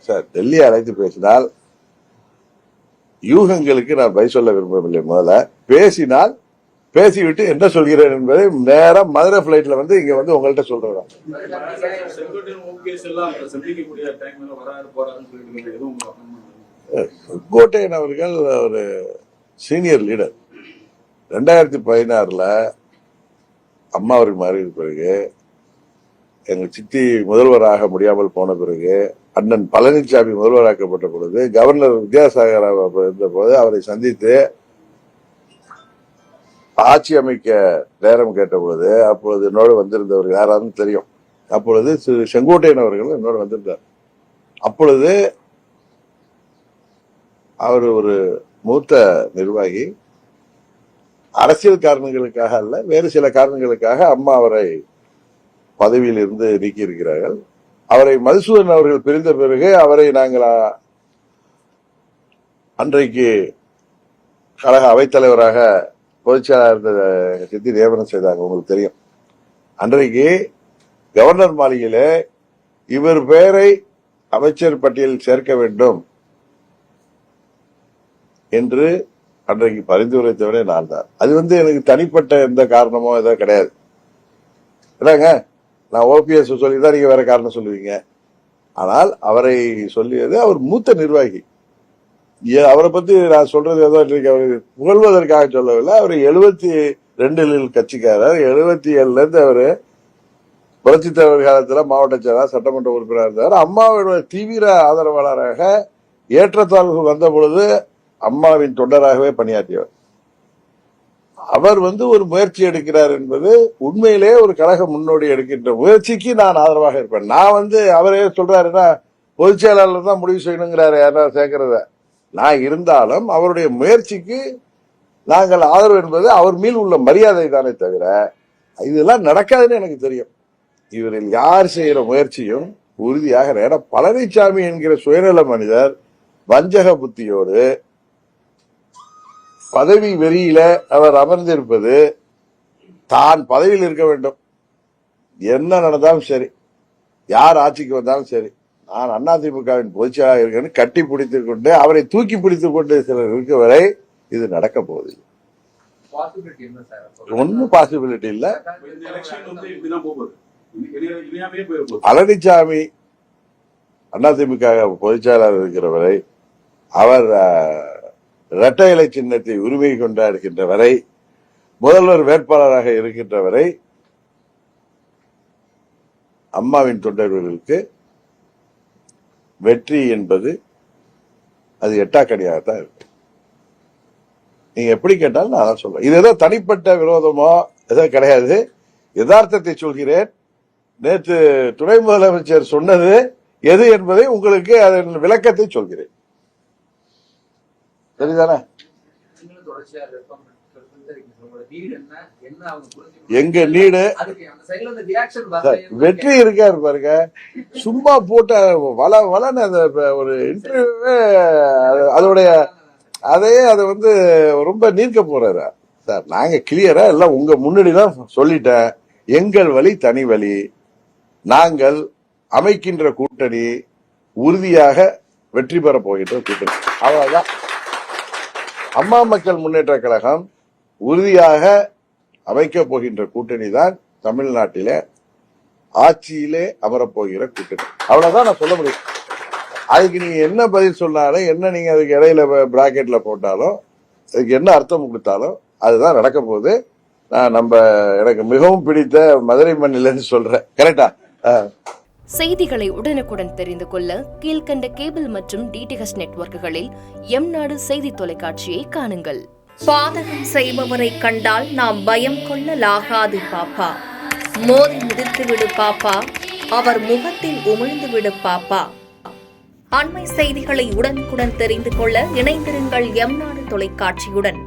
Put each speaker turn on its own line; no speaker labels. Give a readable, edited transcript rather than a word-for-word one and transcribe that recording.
Sir Delhi அழைத்து பேசினால் யூகங்களுக்கு நான் பதில் சொல்ல விரும்பவில்லை. முதல்ல பேசினால் பேசிவிட்டு என்ன சொல்கிறேன் என்பதை நேரம் மதுரை பிளைட்ல வந்து இங்க வந்து உங்கள்கிட்ட சொல்றேன். செங்கோட்டையன் அவர்கள் ஒரு சீனியர் லீடர். 2016 அம்மா அவர்கள் மாறிய பிறகு, எங்க சித்தி முதல்வராக முடியாமல் போன பிறகு, அண்ணன் பழனிசாமி முதல்வராக்கப்பட்ட பொழுது, கவர்னர் வித்யாசாகர் இருந்த போது அவரை சந்தித்து ஆட்சி அமைக்க நேரம் கேட்ட பொழுது, அப்பொழுது என்னோடு வந்திருந்தவர் யாராலும் தெரியும். அப்பொழுது செங்கோட்டையன் அவர்கள் என்னோடு வந்திருந்தார். அப்பொழுது அவர் ஒரு மூத்த நிர்வாகி. அரசியல் காரணங்களுக்காக அல்ல, வேறு சில காரணங்களுக்காக அம்மா அவரை பதவியில் இருந்து நீக்கி இருக்கிறார்கள். அவரை மதுசூதன் அவர்கள் பிரிந்த பிறகு அவரை நாங்கள் அன்றைக்கு கழக அவைத்தலைவராக பொதுச்செயலாளர் இருந்த சித்தி நியமனம் செய்தாங்க. உங்களுக்கு தெரியும். அன்றைக்கு கவர்னர் மாளிகையில இவர் பெயரை அமைச்சர் பட்டியலில் சேர்க்க வேண்டும் என்று அன்றைக்கு பரிந்துரைத்தவரே நான் தான். அது எனக்கு தனிப்பட்ட எந்த காரணமோ ஏதோ கிடையாது. இல்லைங்க, நான் ஓபிஎஸ் சொல்லிதான் நீங்க வேற காரணம் சொல்லுவீங்க. ஆனால் அவரை சொல்லியது அவர் மூத்த நிர்வாகி. அவரை பத்தி நான் சொல்றது ஏதோ அவரை புகழ்வதற்காக சொல்லவில்லை. அவர் 72 கட்சிக்காரர். 77 இருந்து அவரு புரட்சி தலைவர் காலத்துல மாவட்ட செயலாளர், சட்டமன்ற உறுப்பினர் இருந்தார். அம்மாவுடைய தீவிர ஆதரவாளராக ஏற்றத்தாழ்வுகள் வந்த பொழுது அம்மாவின் தொண்டராகவே பணியாற்றியவர். அவர் ஒரு முயற்சி எடுக்கிறார் என்பது உண்மையிலே ஒரு கழக முன்னோடி எடுக்கின்ற முயற்சிக்கு நான் ஆதரவாக இருப்பேன். நான் அவரே சொல்றாருன்னா பொதுச் செயலாளர் தான் முடிவு செய்யணுங்கிறாரு யாராவது சேர்க்கிறத. நான் இருந்தாலும் அவருடைய முயற்சிக்கு நாங்கள் ஆதரவு என்பது அவர் மீது உள்ள மரியாதை தானே தவிர இதெல்லாம் நடக்காதுன்னு எனக்கு தெரியும். இவரில் யார் செய்யற முயற்சியும் உறுதியாக பழனிசாமி என்கிற சுயநல மனிதர் வஞ்சக புத்தியோடு பதவி வெறியில அவர் அமர்ந்திருப்பது, தான் பதவியில் இருக்க வேண்டும், என்ன நடந்தாலும் சரி, யார் ஆட்சிக்கு வந்தாலும் சரி, நான் அதிமுகவின் பொதுச்செயலாளர் இருக்கேன்னு கட்டி பிடித்துக் கொண்டு அவரை தூக்கி பிடித்துக் கொண்டு சிலர் இருக்க வரை இது நடக்க போவதில்லை. ஒன்னும் பாசிபிலிட்டி இல்ல. பழனிசாமி அதிமுக பொதுச்செயலாளர் இருக்கிற வரை, அவர் இரட்டை இலை சின்னத்தை உரிமை கொண்டாடுகின்ற வரை, முதல்வர் வேட்பாளராக இருக்கின்ற வரை அம்மாவின் தொண்டர்களுக்கு வெற்றி என்பது அது எட்டாக்கடியாகத்தான் இருக்கு. நீங்க எப்படி கேட்டாலும் நான் அதான் சொல்றேன். இது ஏதோ தனிப்பட்ட விரோதமோ ஏதோ கிடையாது. யதார்த்தத்தை சொல்கிறேன். நேற்று துணை முதலமைச்சர் சொன்னது எது என்பதை உங்களுக்கு அதன் விளக்கத்தை சொல்கிறேன். சரிதானே? எங்க நீடு வெற்றி இருக்காரு பாருங்க. சும்மா போட்ட வளன்னு அந்த ஒரு இன்டர்வியூவே அதோடைய அதையே அதை ரொம்ப நீர்க்க போறாரு சார். நாங்க கிளியரா எல்லாம் உங்க முன்னாடிதான் சொல்லிட்டேன். எங்கள் வழி தனி வழி. நாங்கள் அமைக்கின்ற கூட்டணி உறுதியாக வெற்றி பெற போகின்ற கூட்டணி. அவ்வளவுதான். அம்மா மக்கள் முன்னேற்ற கழகம் உறுதியாக அமைக்கப் போகின்ற கூட்டணி தான் தமிழ்நாட்டிலே ஆட்சியிலே அமரப்போகிற கூட்டணி. அவ்வளவுதான் நான் சொல்ல முடியும். அதுக்கு நீங்க என்ன பதில் சொன்னாலும், என்ன நீங்க அதுக்கு இடையில பிராக்கெட்ல போட்டாலும், அதுக்கு என்ன அர்த்தம் கொடுத்தாலும் அதுதான் நடக்க போகுது. நான் எனக்கு மிகவும் பிடித்த மதுரை மண்ணிலன்னு சொல்றேன். கரெக்டா?
செய்திகளை உடனுக்குடன் தெரிந்து கொள்ள கீழ்கண்ட கேபிள் மற்றும் டிடிஎச் நெட்வொர்க்குகளில் எம்நாடு செய்தி தொலைக்காட்சியை காணுங்கள்.
பாதகம் செய்பவரை கண்டால் நாம் பயம் கொள்ளலாகாது பாப்பா. மோதி மிதித்து விடு பாப்பா, அவர் முகத்தில் உமிழ்ந்து விடு பாப்பா. அண்மை செய்திகளை உடனுக்குடன் தெரிந்து கொள்ள இணைந்திருங்கள் எம்நாடு தொலைக்காட்சியுடன்.